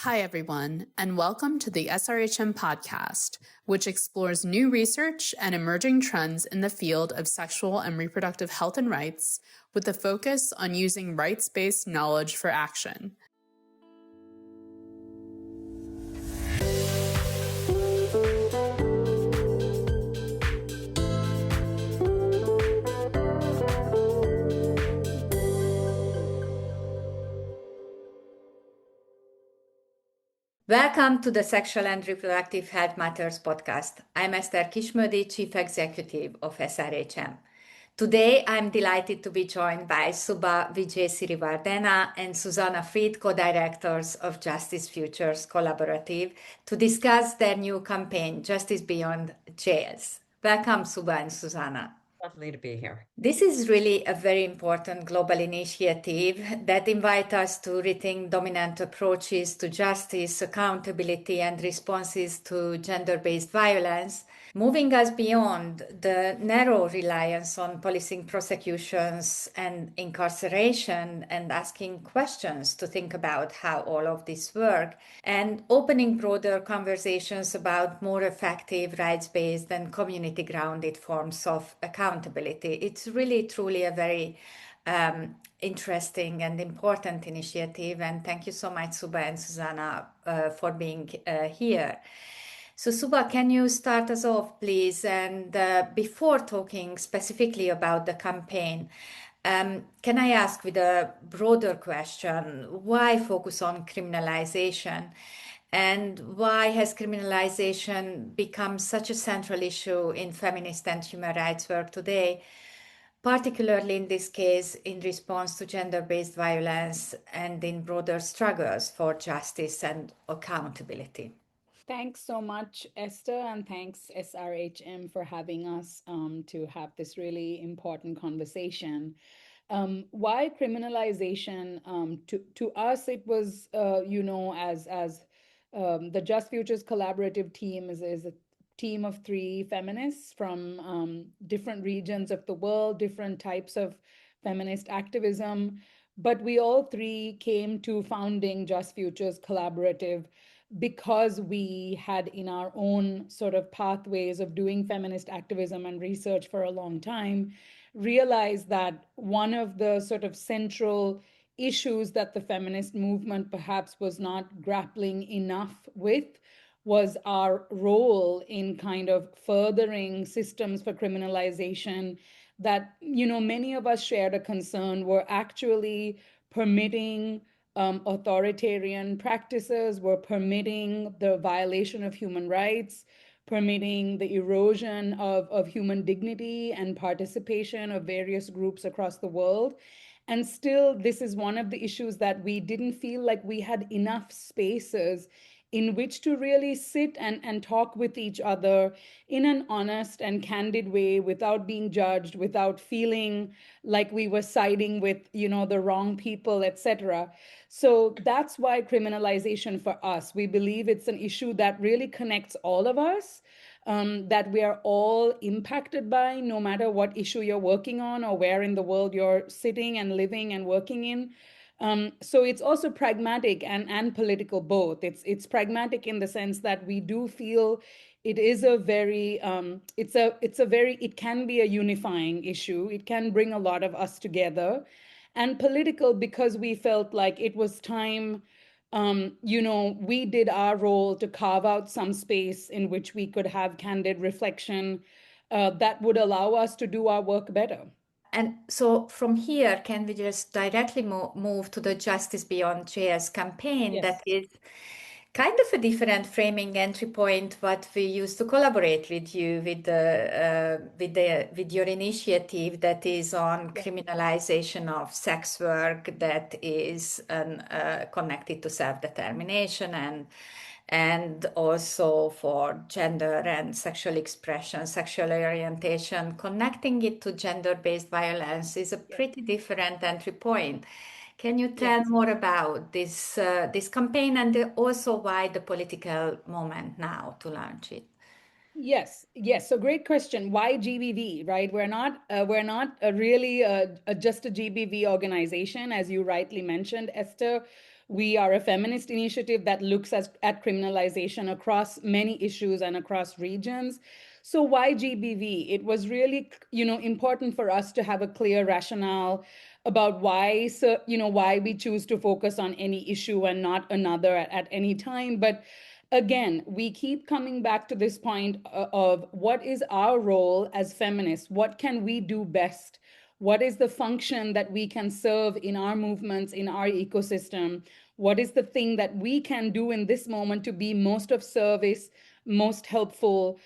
Hi, everyone, and welcome to the SRHM podcast, which explores new research and emerging trends in the field of sexual and reproductive health and rights, with a focus on using rights-based knowledge for action. Welcome to the Sexual and Reproductive Health Matters podcast. I'm Esther Kismödi, Chief Executive of SRHM. Today, I'm delighted to be joined by Subha Vijay Sirivardena and Susanna Fried, co-directors of Justice Futures Collaborative, to discuss their new campaign, Justice Beyond Jails. Welcome, Subha and Susanna. Lovely to be here. This is really a very important global initiative that invites us to rethink dominant approaches to justice, accountability, and responses to gender-based violence, moving us beyond the narrow reliance on policing prosecutions and incarceration and asking questions to think about how all of this works, and opening broader conversations about more effective, rights-based and community-grounded forms of accountability. It's really, truly a very interesting and important initiative. And thank you so much, Subha and Susanna, for being here. So, Subha, can you start us off, please? And before talking specifically about the campaign, can I ask with a broader question, why focus on criminalization? And why has criminalization become such a central issue in feminist and human rights work today, particularly in this case in response to gender-based violence and in broader struggles for justice and accountability? Thanks so much, Esther, and thanks SRHM for having us to have this really important conversation. Why criminalization? To us, it was, as the Just Futures Collaborative team is a team of 3 feminists from different regions of the world, different types of feminist activism. But we all 3 came to founding Just Futures Collaborative because we had in our own sort of pathways of doing feminist activism and research for a long time, realized that one of the sort of central issues that the feminist movement perhaps was not grappling enough with was our role in kind of furthering systems for criminalization that, many of us shared a concern were actually permitting authoritarian practices, were permitting the violation of human rights, permitting the erosion of human dignity and participation of various groups across the world. And still, this is one of the issues that we didn't feel like we had enough spaces in which to really sit and talk with each other in an honest and candid way without being judged, without feeling like we were siding with, the wrong people, etc. So that's why criminalization for us, we believe it's an issue that really connects all of us, that we are all impacted by, no matter what issue you're working on or where in the world you're sitting and living and working in. So it's also pragmatic and political both. It's pragmatic in the sense that we do feel it is a very it can be a unifying issue. It can bring a lot of us together, and political because we felt like it was time. We did our role to carve out some space in which we could have candid reflection that would allow us to do our work better. And so from here, can we just directly move to the Justice Beyond Jails campaign? Yes. That is kind of a different framing entry point what we used to collaborate with you with your initiative that is on criminalization of sex work that is connected to self-determination and also for gender and sexual expression, sexual orientation. Connecting it to gender-based violence is a pretty different entry point. Can you tell more about this campaign and also why the political moment now to launch it? Yes. So great question. Why GBV, right? We're not really just a GBV organization, as you rightly mentioned, Esther. We are a feminist initiative that looks at criminalization across many issues and across regions. So why GBV? It was really, important for us to have a clear rationale about why, so, why we choose to focus on any issue and not another at any time. But again, we keep coming back to this point of what is our role as feminists? What can we do best? What is the function that we can serve in our movements, in our ecosystem? What is the thing that we can do in this moment to be most of service, most helpful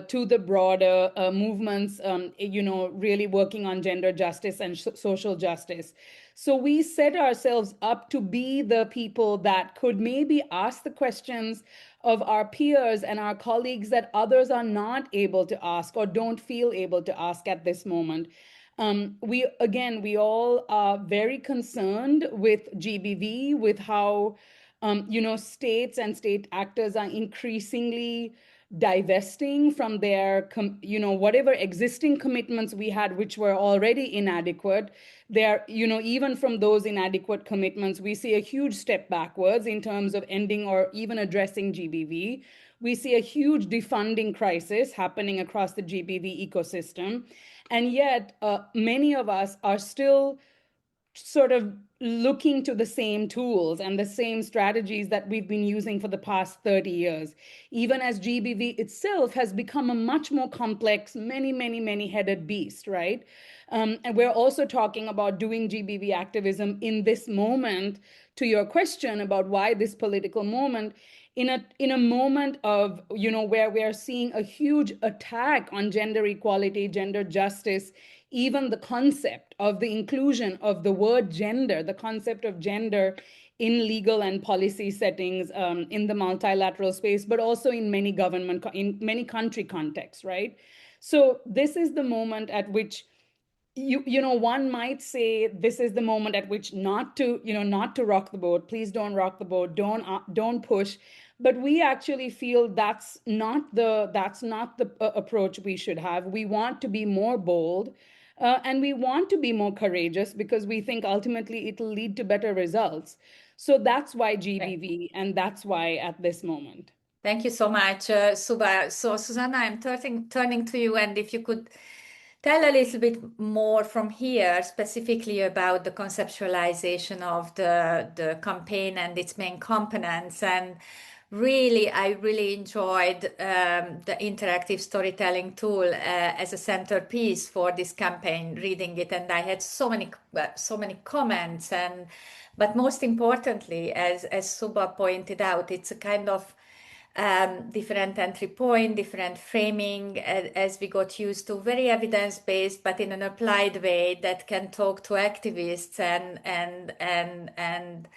to the broader movements, really working on gender justice and social justice? So we set ourselves up to be the people that could maybe ask the questions of our peers and our colleagues that others are not able to ask or don't feel able to ask at this moment. We all are very concerned with GBV, with how states and state actors are increasingly divesting from their whatever existing commitments we had, which were already inadequate. There, even from those inadequate commitments, we see a huge step backwards in terms of ending or even addressing GBV. We see a huge defunding crisis happening across the GBV ecosystem. And yet, many of us are still sort of looking to the same tools and the same strategies that we've been using for the past 30 years, even as GBV itself has become a much more complex, many headed beast, right? And we're also talking about doing GBV activism in this moment, to your question about why this political moment, in a moment of where we are seeing a huge attack on gender equality, gender justice, even the concept of the inclusion of the word gender, the concept of gender in legal and policy settings, in the multilateral space, but also in many country contexts, right? So this is the moment at which one might say this is the moment at which not to rock the boat. Please don't rock the boat. Don't push. But we actually feel that's not the approach we should have. We want to be more bold, and we want to be more courageous because we think ultimately it'll lead to better results. So that's why GBV, and that's why at this moment. Thank you so much, Suba. So, Susanna, I'm turning to you, and if you could tell a little bit more from here, specifically about the conceptualization of the campaign and its main components. And really, I really enjoyed the interactive storytelling tool as a centerpiece for this campaign, reading it, and I had so many comments. But most importantly, as Suba pointed out, it's a kind of different entry point, different framing as we got used to, very evidence-based, but in an applied way that can talk to activists and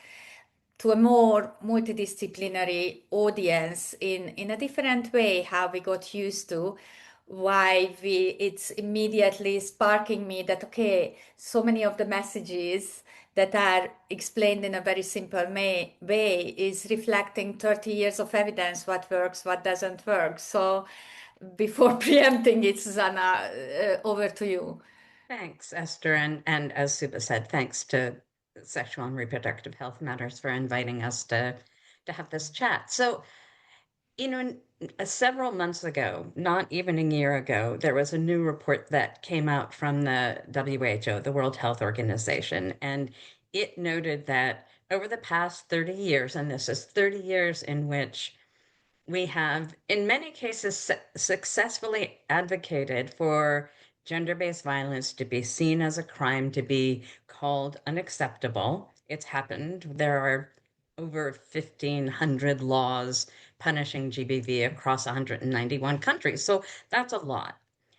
to a more multidisciplinary audience in a different way, how we got used to. Why it's immediately sparking me that, okay, so many of the messages that are explained in a very simple way is reflecting 30 years of evidence, what works, what doesn't work. So before preempting it, Susanna, over to you. Thanks, Esther. And as Suba said, thanks to Sexual and Reproductive Health Matters for inviting us to have this chat. So, several months ago, not even a year ago, there was a new report that came out from the WHO, the World Health Organization, and it noted that over the past 30 years, and this is 30 years in which we have, in many cases, successfully advocated for gender-based violence to be seen as a crime, to be called unacceptable. It's happened. There are over 1,500 laws punishing GBV across 191 countries. So that's a lot.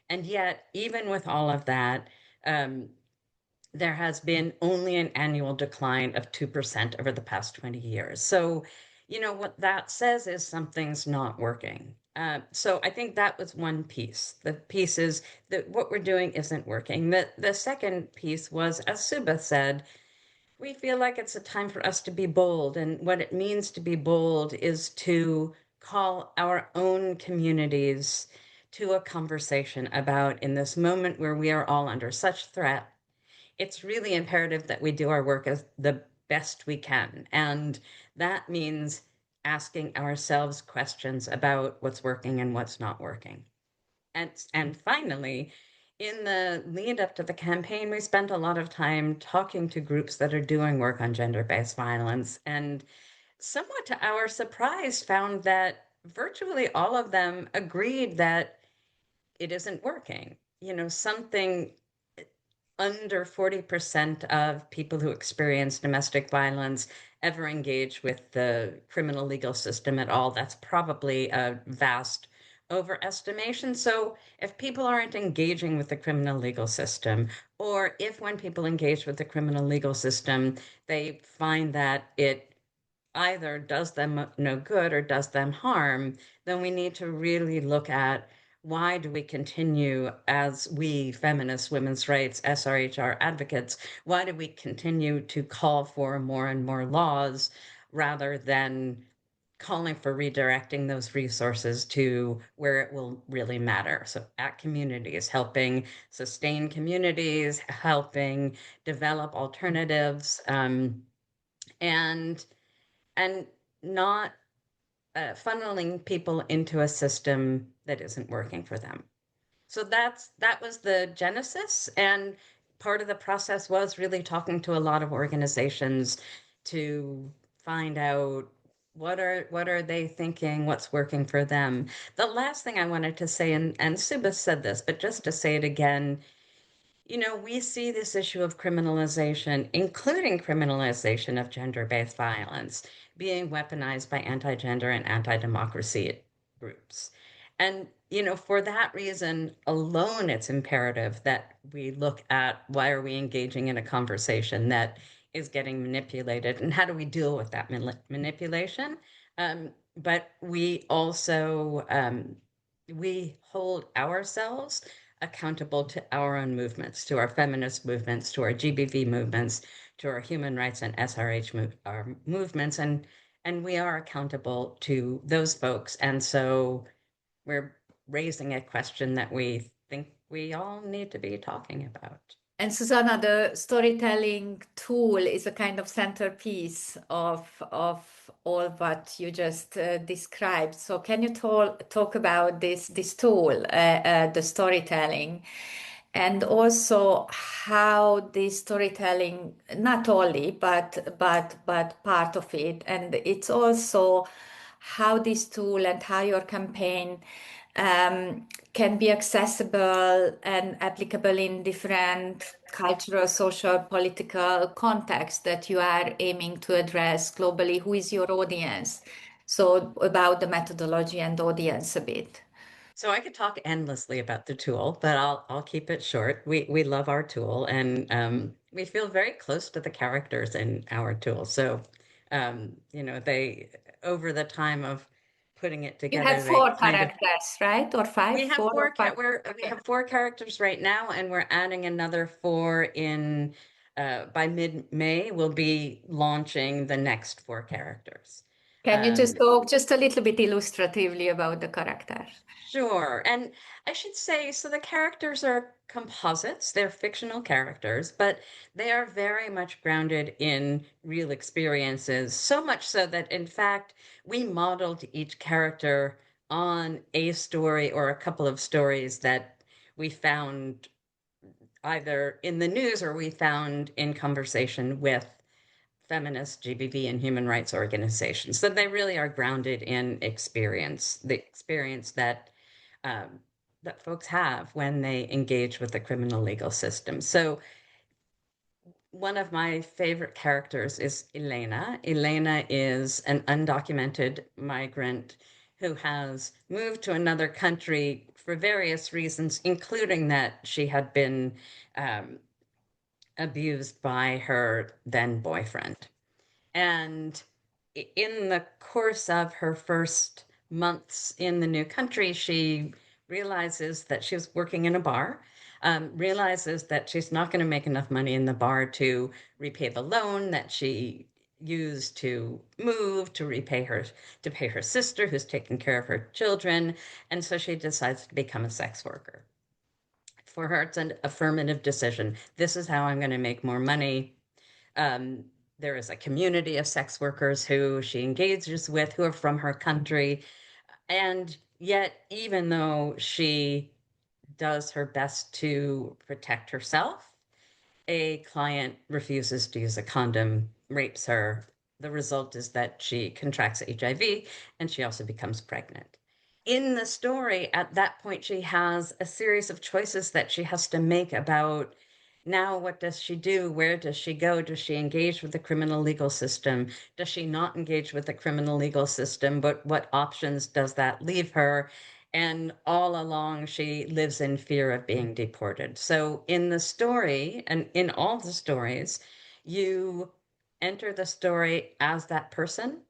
And yet, even with all of that, there has been only an annual decline of 2% over the past 20 years. So, what that says is something's not working. So I think that was one piece. The piece is that what we're doing isn't working. The second piece was, as Suba said, we feel like it's a time for us to be bold. And what it means to be bold is to call our own communities to a conversation about, in this moment where we are all under such threat, it's really imperative that we do our work as the best we can. And that means asking ourselves questions about what's working and what's not working. And finally, in the lead up to the campaign, we spent a lot of time talking to groups that are doing work on gender-based violence, and somewhat to our surprise, found that virtually all of them agreed that it isn't working. Something under 40% of people who experience domestic violence ever engage with the criminal legal system at all. That's probably a vast overestimation. So if people aren't engaging with the criminal legal system, or if when people engage with the criminal legal system, they find that it either does them no good or does them harm, then we need to really look at why do we continue as we feminists, women's rights, SRHR advocates, why do we continue to call for more and more laws rather than calling for redirecting those resources to where it will really matter? So at communities, helping sustain communities, helping develop alternatives, and and not funneling people into a system that isn't working for them. So that was the genesis, and part of the process was really talking to a lot of organizations to find out what are they thinking, what's working for them. The last thing I wanted to say, and Subha said this, but just to say it again, we see this issue of criminalization, including criminalization of gender-based violence, being weaponized by anti-gender and anti-democracy groups. And, for that reason alone, it's imperative that we look at why are we engaging in a conversation that is getting manipulated, and how do we deal with that manipulation? But we also, we hold ourselves accountable to our own movements, to our feminist movements, to our GBV movements, to our human rights and our movements, and we are accountable to those folks. And so we're raising a question that we think we all need to be talking about. And Susanna, the storytelling tool is a kind of centerpiece of all what you just described. So can you talk about this tool, the storytelling, and also how this storytelling, not only but part of it, and it's also how this tool and how your campaign can be accessible and applicable in different cultural, social, political contexts that you are aiming to address globally. Who is your audience? So about the methodology and audience a bit. So I could talk endlessly about the tool, but I'll keep it short. We love our tool, and we feel very close to the characters in our tool. So they, over the time of putting it You together, have they four kind of characters, right? Or five? we have Four or five? we have four characters right now, and we're adding another four in by mid-May. We'll be launching the next four characters. Can you just Um, talk just a little bit illustratively about the characters? Sure. And I should say, so the characters are composites, they're fictional characters, but they are very much grounded in real experiences, so much so that, in fact, we modeled each character on a story or a couple of stories that we found either in the news or we found in conversation with feminist, GBV, and human rights organizations. So they really are grounded in experience, the experience um, that folks have when they engage with the criminal legal system. So one of my favorite characters is Elena. Elena is an undocumented migrant who has moved to another country for various reasons, including that she had been um, abused by her then boyfriend. And in the course of her first months in the new country, she realizes that she was working in a bar, realizes that she's not going to make enough money in the bar to repay the loan that she used to move, to pay her sister who's taking care of her children. And so she decides to become a sex worker. For her, it's an affirmative decision. This is how I'm going to make more money. Um, there is a community of sex workers who she engages with who are from her country. And yet, even though she does her best to protect herself, a client refuses to use a condom, rapes her. The result is that she contracts HIV and she also becomes pregnant. In the story, at that point, she has a series of choices that she has to make about now what does she do? Where does she go? Does she engage with the criminal legal system? Does she not engage with the criminal legal system? But what options does that leave her? And all along, she lives in fear of being deported. So, in the story, and in all the stories, you enter the story as that person.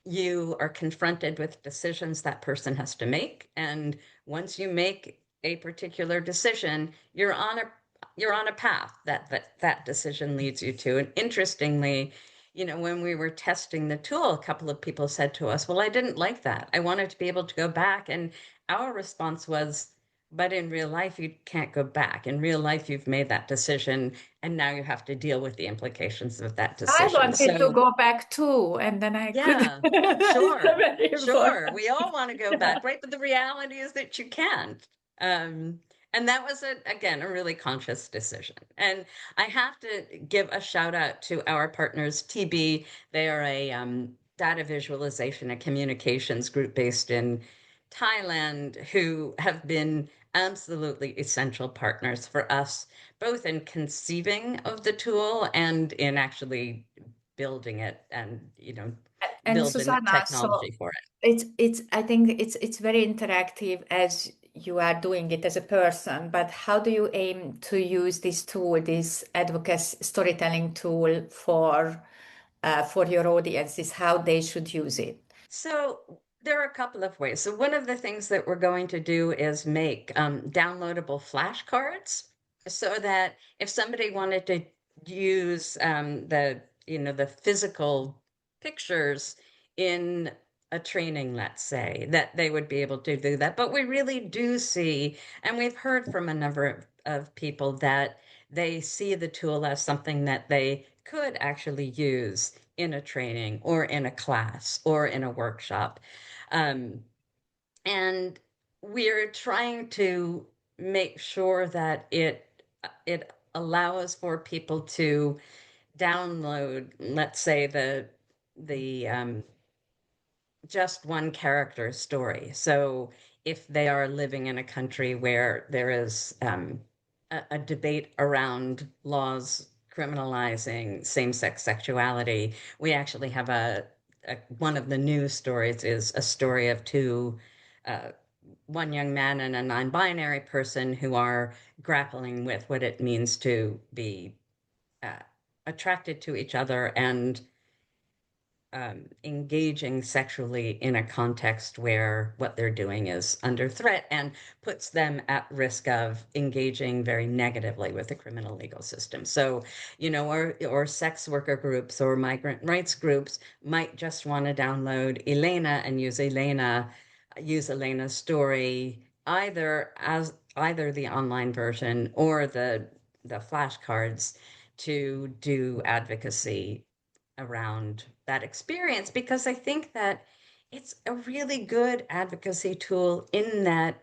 You are confronted with decisions that person has to make. And once you make a particular decision, you're on a path that decision leads you to. And interestingly, when we were testing the tool, a couple of people said to us, well, I didn't like that. I wanted to be able to go back. And our response was, but in real life, you can't go back. In real life, you've made that decision, and now you have to deal with the implications of that I decision. wanted to So, go back too, and then I couldn't. yeah, It's sure, very sure. important. We all want to go back, right? But the reality is that you can't. And that was, again, a really conscious decision. And I have to give a shout out to our partners, TB. They are a data visualization and communications group based in Thailand who have been absolutely essential partners for us, both in conceiving of the tool and in actually building it and And build the Susanna, so technology for it. it's I think it's very interactive as you are doing it as a person, but how do you aim to use this tool, this advocacy storytelling tool for your audiences, how they should use it? So there are a couple of ways. So one of the things that we're going to do is make downloadable flashcards so that if somebody wanted to use the physical pictures in a training, let's say, that they would be able to do that. But we really do see, and we've heard from a number of people that they see the tool as something that they could actually use in a training or in a class or in a workshop. Um, and we're trying to make sure that it allows for people to download, let's say, the just one character story. So if they are living in a country where there is a debate around laws criminalizing same-sex sexuality, we actually have one of the news stories is a story of uh, one young man and a non-binary person who are grappling with what it means to be uh, attracted to each other and engaging sexually in a context where what they're doing is under threat and puts them at risk of engaging very negatively with the criminal legal system. So, or sex worker groups or migrant rights groups might just want to download Elena and use Elena's story either the online version or the flashcards to do advocacy around that experience, because I think that it's a really good advocacy tool in that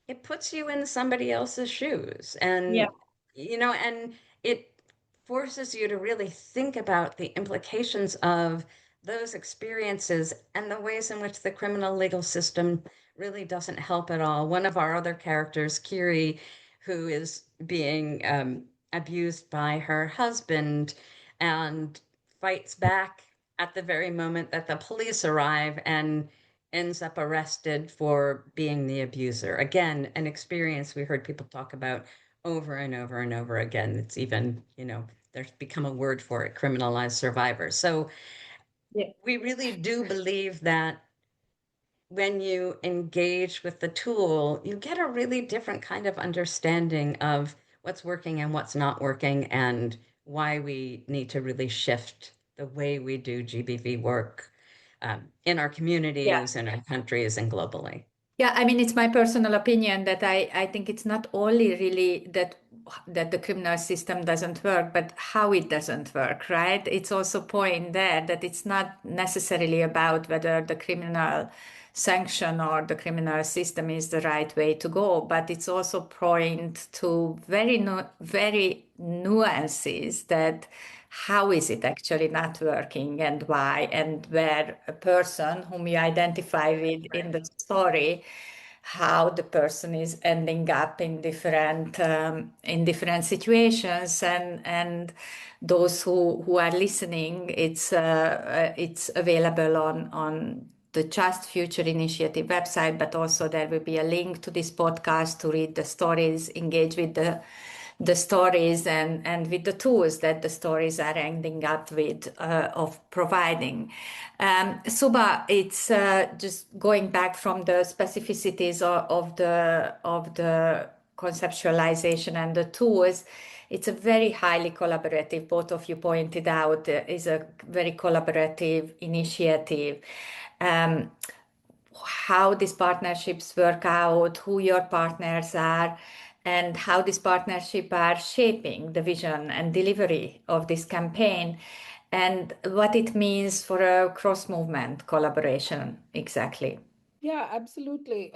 it puts you in somebody else's shoes, Yeah. and it forces you to really think about the implications of those experiences and the ways in which the criminal legal system really doesn't help at all. One of our other characters, Kiri, who is being abused by her husband and fights back at the very moment that the police arrive and ends up arrested for being the abuser. Again, an experience we heard people talk about over and over and over again. It's even, there's become a word for it, criminalized survivors. So Yeah. we really do believe that when you engage with the tool, you get a really different kind of understanding of what's working and what's not working and why we need to really shift the way we do GBV work in our Yeah. communities, in our countries, and globally. Yeah, I mean, it's my personal opinion that I think it's not only really that that the criminal system doesn't work, but how it doesn't work, right? It's also point there that it's not necessarily about whether the criminal sanction or the criminal system is the right way to go, but it's also point to very nuances that how is it actually not working and why, and where a person whom you identify with in the story, how the person is ending up in different situations, and those who are listening, it's available on the Just Future Initiative website, but also there will be a link to this podcast to read the stories, engage with the stories, and with the tools that the stories are ending up with of providing. Suba, it's just going back from the specificities of the conceptualization and the tools. It's a very highly collaborative, both of you pointed out, is a very collaborative initiative. How these partnerships work out, who your partners are, and how these partnerships are shaping the vision and delivery of this campaign, and what it means for a cross-movement collaboration exactly. Yeah, absolutely.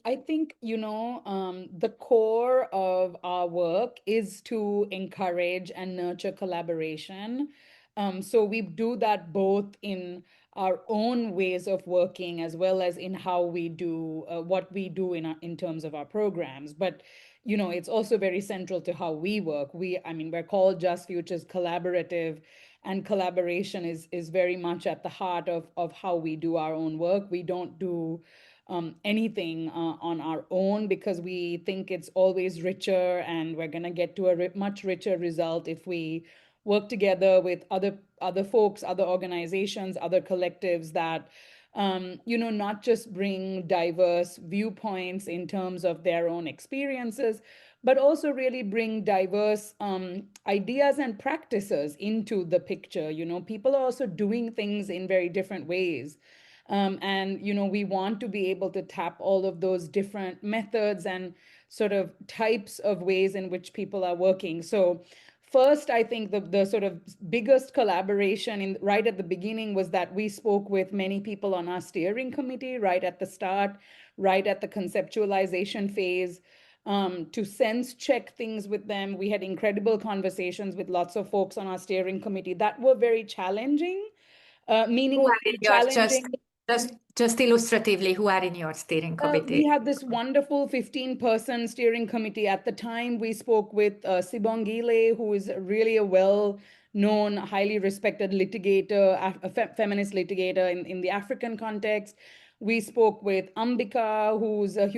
I think, the core of our work is to encourage and nurture collaboration. So we do that both in our own ways of working as well as in how we do what we do in terms of our programs. But, it's also very central to how we work. We're called Just Futures Collaborative, and collaboration is very much at the heart of how we do our own work. We don't do anything on our own because we think it's always richer, and we're going to get to a much richer result if we work together with other folks, other organizations, other collectives that not just bring diverse viewpoints in terms of their own experiences, but also really bring diverse ideas and practices into the picture. People are also doing things in very different ways. And we want to be able to tap all of those different methods and sort of types of ways in which people are working. So first, I think the sort of biggest collaboration right at the beginning was that we spoke with many people on our steering committee right at the start, right at the conceptualization phase, to sense check things with them. We had incredible conversations with lots of folks on our steering committee that were very challenging, Who meaning are in yours? challenging. Just illustratively, who are in your steering We committee? have this wonderful 15-person steering committee. At the time, we spoke with Sibongile, who is really a well-known, highly respected litigator, a feminist litigator in the African context. We spoke with Ambika, who's a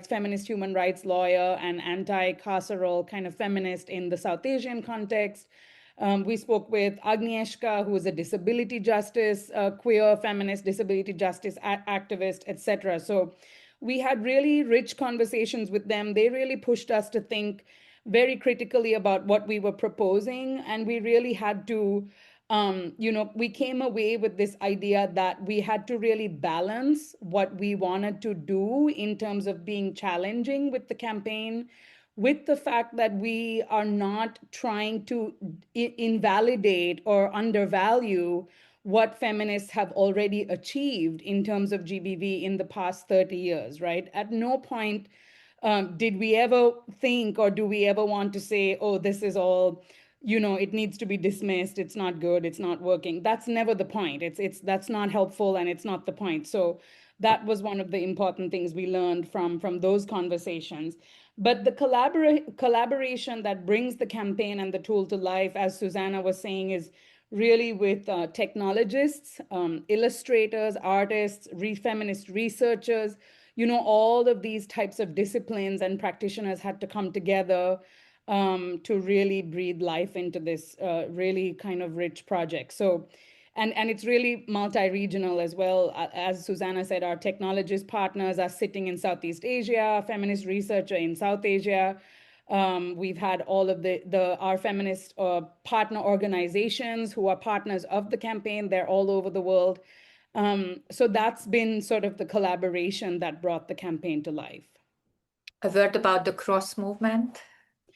feminist human rights lawyer and anti-carceral kind of feminist in the South Asian context. We spoke with Agnieszka, who is a disability justice, queer feminist disability justice activist, etc. So we had really rich conversations with them. They really pushed us to think very critically about what we were proposing. And we really had to, we came away with this idea that we had to really balance what we wanted to do in terms of being challenging with the campaign, with the fact that we are not trying to invalidate or undervalue what feminists have already achieved in terms of GBV in the past 30 years, right? At no point did we ever think, or do we ever want to say, oh, this is all, it needs to be dismissed, it's not good, it's not working. That's never the point. That's not helpful, and it's not the point. So that was one of the important things we learned from those conversations. But the collaboration that brings the campaign and the tool to life, as Susanna was saying, is really with technologists, illustrators, artists, feminist researchers. All of these types of disciplines and practitioners had to come together to really breathe life into this really kind of rich project. So, and it's really multi-regional as well. As Susanna said, our technologist partners are sitting in Southeast Asia, feminist researcher in South Asia. We've had all of our feminist partner organizations who are partners of the campaign. They're all over the world. So that's been sort of the collaboration that brought the campaign to life. A word about the cross movement.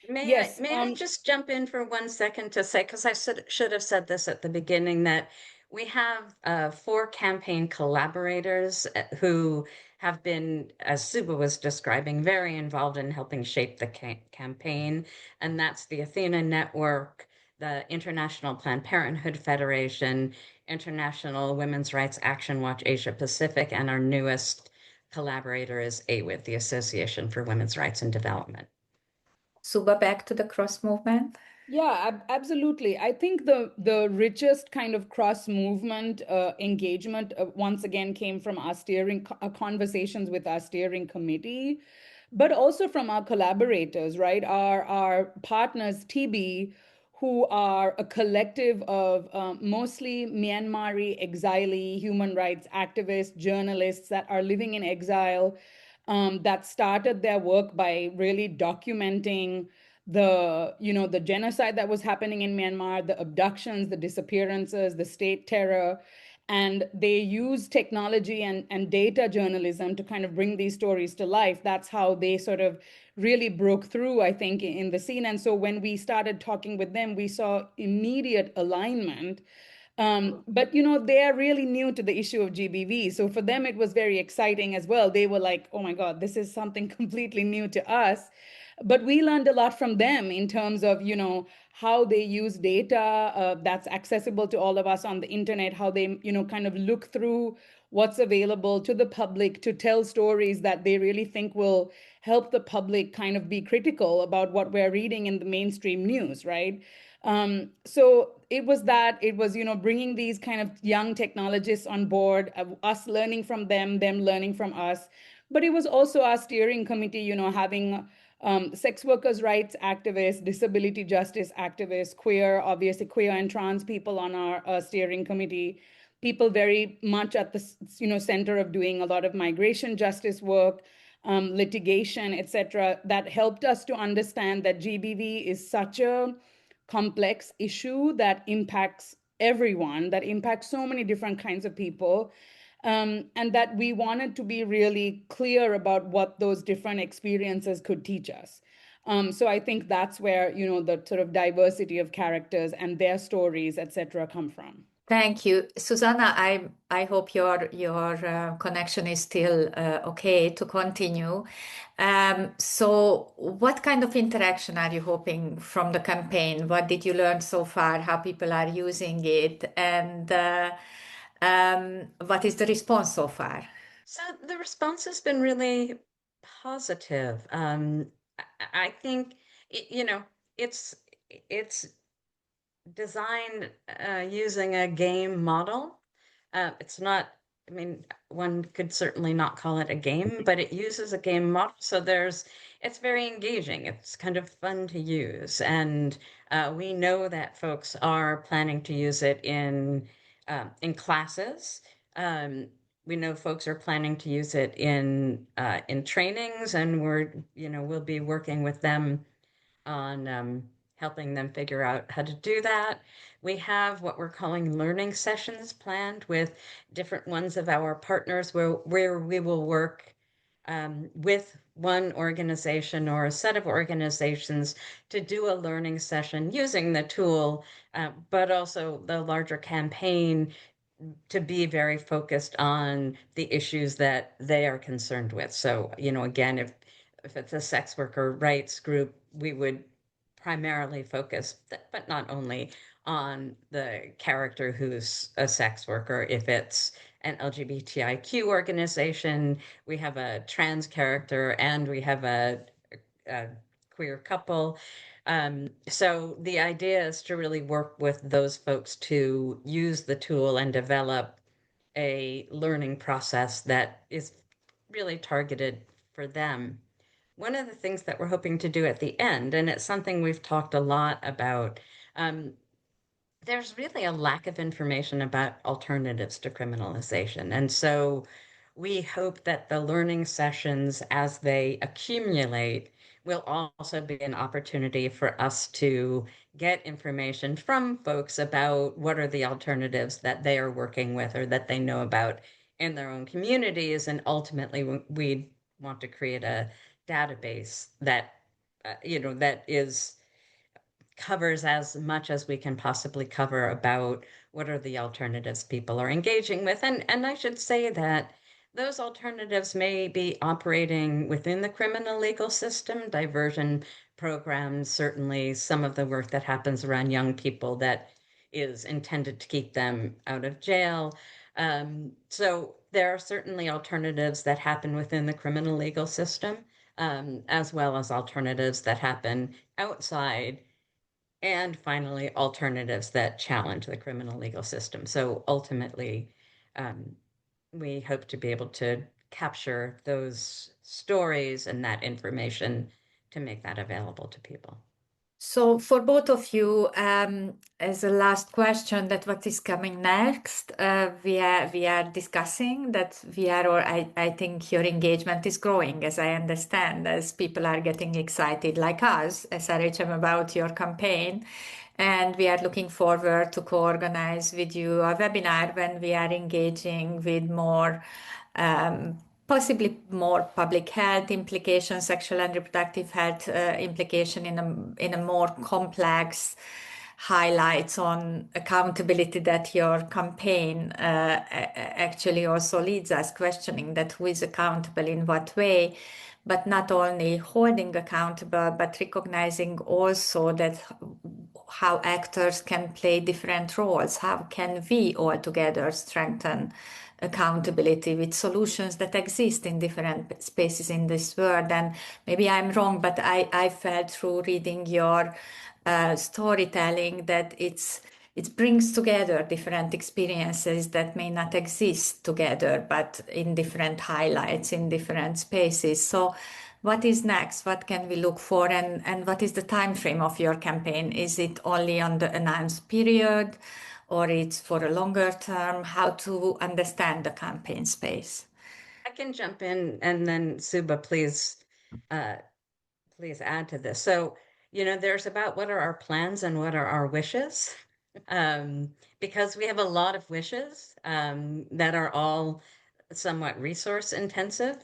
Yes. May I just jump in for 1 second to say, because I should have said this at the beginning, that we have 4 campaign collaborators who have been, as Suba was describing, very involved in helping shape the campaign. And that's the Athena Network, the International Planned Parenthood Federation, International Women's Rights Action Watch Asia Pacific, and our newest collaborator is AWID, the Association for Women's Rights and Development. Suba, back to the cross movement. Yeah, absolutely. I think the richest kind of cross movement engagement once again came from our conversations with our steering committee, but also from our collaborators, right? Our partners, TB, who are a collective of mostly Myanmari exilee human rights activists, journalists that are living in exile, that started their work by really documenting the genocide that was happening in Myanmar, the abductions, the disappearances, the state terror. And they use technology and data journalism to kind of bring these stories to life. That's how they sort of really broke through, I think, in the scene. And so when we started talking with them, we saw immediate alignment. But they are really new to the issue of GBV. So for them, it was very exciting as well. They were like, oh my God, this is something completely new to us. But we learned a lot from them in terms of, how they use data that's accessible to all of us on the internet, how they, kind of look through what's available to the public to tell stories that they really think will help the public kind of be critical about what we're reading in the mainstream news, right? So it was bringing these kind of young technologists on board, us learning from them learning from us. But it was also our steering committee, having sex workers' rights activists, disability justice activists, obviously queer and trans people on our steering committee, people very much at the center of doing a lot of migration justice work, litigation, etc. That helped us to understand that GBV is such a complex issue that impacts everyone, that impacts so many different kinds of people, and that we wanted to be really clear about what those different experiences could teach us. So I think that's where the sort of diversity of characters and their stories, etc., come from. Thank you, Susanna. I hope your connection is still okay to continue. So, what kind of interaction are you hoping from the campaign? What did you learn so far? How people are using it, and what is the response so far? So the response has been really positive. I think it's it's designed using a game model. It's not, I mean, one could certainly not call it a game, but it uses a game model. So it's very engaging. It's kind of fun to use. And we know that folks are planning to use it in classes. We know folks are planning to use it in trainings, and we'll be working with them on helping them figure out how to do that. We have what we're calling learning sessions planned with different ones of our partners where we will work with one organization or a set of organizations to do a learning session using the tool, but also the larger campaign to be very focused on the issues that they are concerned with. So, again, if it's a sex worker rights group, we would primarily focus, but not only, on the character who's a sex worker. If it's an LGBTIQ organization, we have a trans character and we have a queer couple. So the idea is to really work with those folks to use the tool and develop a learning process that is really targeted for them. One of the things that we're hoping to do at the end, and it's something we've talked a lot about, there's really a lack of information about alternatives to criminalization. And so we hope that the learning sessions, as they accumulate, will also be an opportunity for us to get information from folks about what are the alternatives that they are working with or that they know about in their own communities. And ultimately, we want to create a database that that covers as much as we can possibly cover about what are the alternatives people are engaging with. And I should say that those alternatives may be operating within the criminal legal system, diversion programs, certainly some of the work that happens around young people that is intended to keep them out of jail. So there are certainly alternatives that happen within the criminal legal system, as well as alternatives that happen outside, and finally, alternatives that challenge the criminal legal system. So ultimately, um, we hope to be able to capture those stories and that information to make that available to people. So for both of you, as a last question, that what is coming next? We are discussing that or I think your engagement is growing, as I understand, as people are getting excited, like us, SRHM, about your campaign. And we are looking forward to co-organize with you a webinar when we are engaging with more possibly more public health implications, sexual and reproductive health implication in a more complex highlights on accountability that your campaign actually also leads us questioning that who is accountable in what way, but not only holding accountable, but recognizing also that how actors can play different roles. How can we all together strengthen accountability with solutions that exist in different spaces in this world? And maybe I'm wrong, but I felt through reading your storytelling that it brings together different experiences that may not exist together, but in different highlights, in different spaces. So what is next? What can we look for? And what is the time frame of your campaign? Is it only on the announced period, or it's for a longer term? How to understand the campaign space? I can jump in, and then Suba, please add to this. So, there's about what are our plans and what are our wishes, because we have a lot of wishes that are all somewhat resource intensive.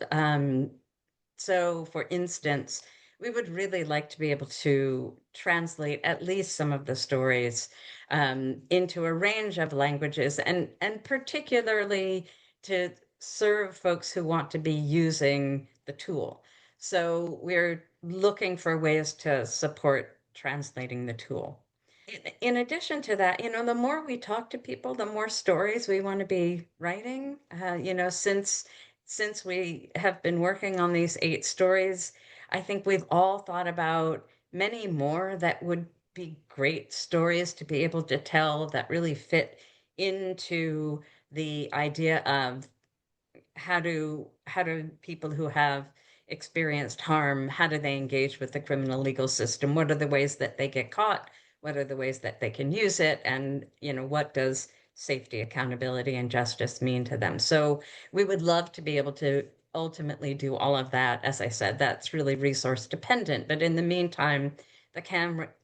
So, for instance, we would really like to be able to translate at least some of the stories into a range of languages, and particularly to serve folks who want to be using the tool. So we're looking for ways to support translating the tool. In addition to that, the more we talk to people, the more stories we want to be writing. Since we have been working on these 8 stories, I think we've all thought about many more that would be great stories to be able to tell that really fit into the idea of how do people who have experienced harm, how do they engage with the criminal legal system? What are the ways that they get caught? What are the ways that they can use it? And what does safety, accountability, and justice mean to them? So we would love to be able to ultimately do all of that. As I said, that's really resource dependent, but in the meantime, the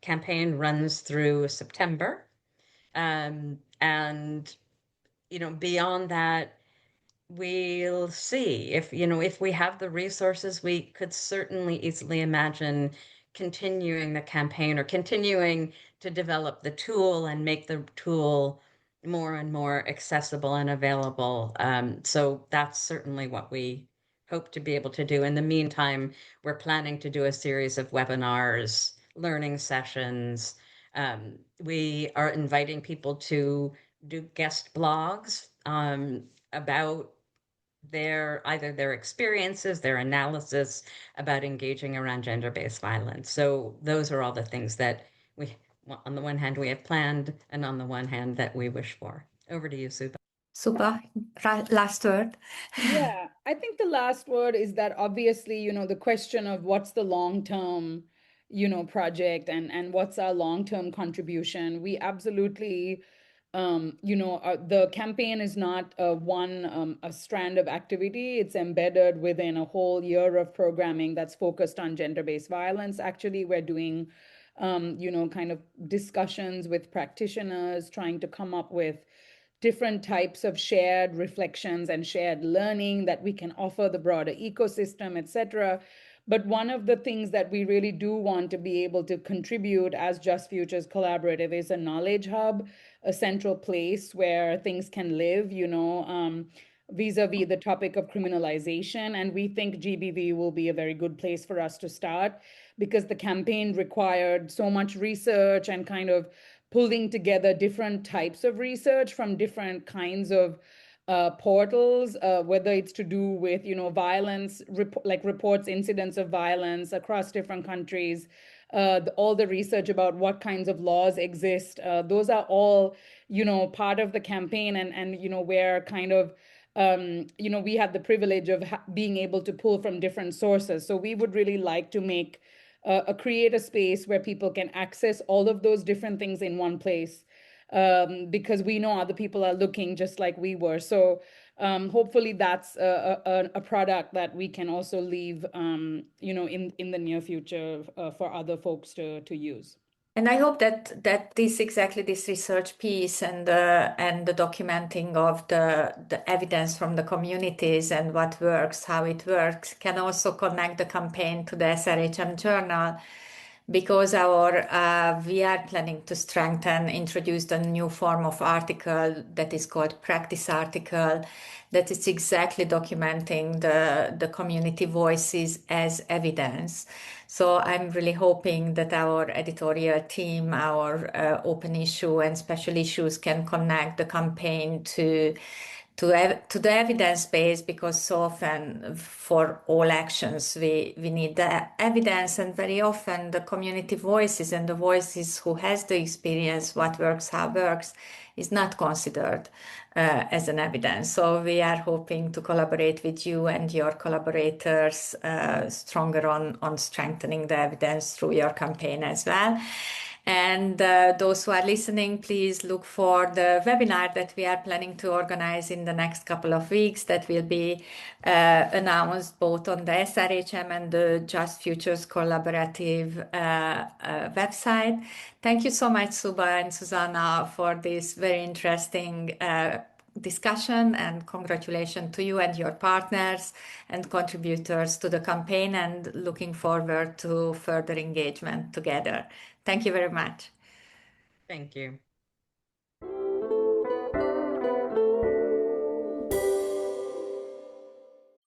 campaign runs through September, and beyond that, we'll see. If we have the resources, we could certainly easily imagine continuing the campaign or continuing to develop the tool and make the tool more and more accessible and available. So that's certainly what we hope to be able to do. In the meantime, we're planning to do a series of webinars, learning sessions. We are inviting people to do guest blogs about either their experiences, their analysis about engaging around gender-based violence. So those are all the things that we, on the one hand, we have planned, and on the one hand, that we wish for. Over to you, Suba. Suba, last word. Yeah, I think the last word is that obviously, the question of what's the long-term, project and what's our long-term contribution. We absolutely, the campaign is not a strand of activity. It's embedded within a whole year of programming that's focused on gender-based violence. Actually, we're doing, kind of discussions with practitioners, trying to come up with different types of shared reflections and shared learning that we can offer the broader ecosystem, etc. But one of the things that we really do want to be able to contribute as Just Futures Collaborative is a knowledge hub, a central place where things can live, vis-a-vis the topic of criminalization. And we think GBV will be a very good place for us to start, because the campaign required so much research and kind of pulling together different types of research from different kinds of portals, whether it's to do with, violence, like reports, incidents of violence across different countries, all the research about what kinds of laws exist. Those are all, part of the campaign, and where kind of, we have the privilege of being able to pull from different sources. So we would really like to create a space where people can access all of those different things in one place, because we know other people are looking just like we were. So hopefully that's a product that we can also leave, in the near future for other folks to use. And I hope that this research piece and the documenting of the evidence from the communities and what works, how it works, can also connect the campaign to the SRHM journal, because we are planning to introduce a new form of article that is called practice article, that is exactly documenting the community voices as evidence. So I'm really hoping that our editorial team, our open issue and special issues can connect the campaign to the evidence base, because so often for all actions we need the evidence, and very often the community voices and the voices who has the experience, what works, how works, is not considered as an evidence. So we are hoping to collaborate with you and your collaborators stronger on strengthening the evidence through your campaign as well. And those who are listening, please look for the webinar that we are planning to organize in the next couple of weeks, that will be announced both on the SRHM and the Just Futures Collaborative website. Thank you so much, Suba and Susanna, for this very interesting discussion, and congratulations to you and your partners and contributors to the campaign, and looking forward to further engagement together. Thank you very much. Thank you.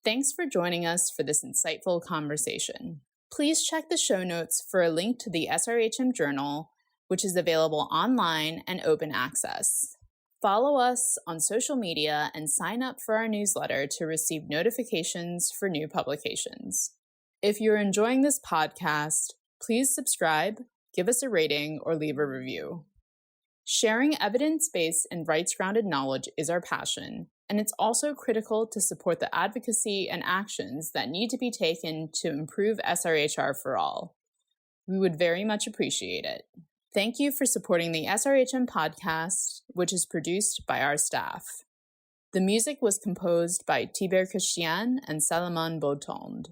Thanks for joining us for this insightful conversation. Please check the show notes for a link to the SRHM Journal, which is available online and open access. Follow us on social media and sign up for our newsletter to receive notifications for new publications. If you're enjoying this podcast, please subscribe, give us a rating, or leave a review. Sharing evidence-based and rights-grounded knowledge is our passion, and it's also critical to support the advocacy and actions that need to be taken to improve SRHR for all. We would very much appreciate it. Thank you for supporting the SRHM podcast, which is produced by our staff. The music was composed by Tiber Christian and Salomon Beautond.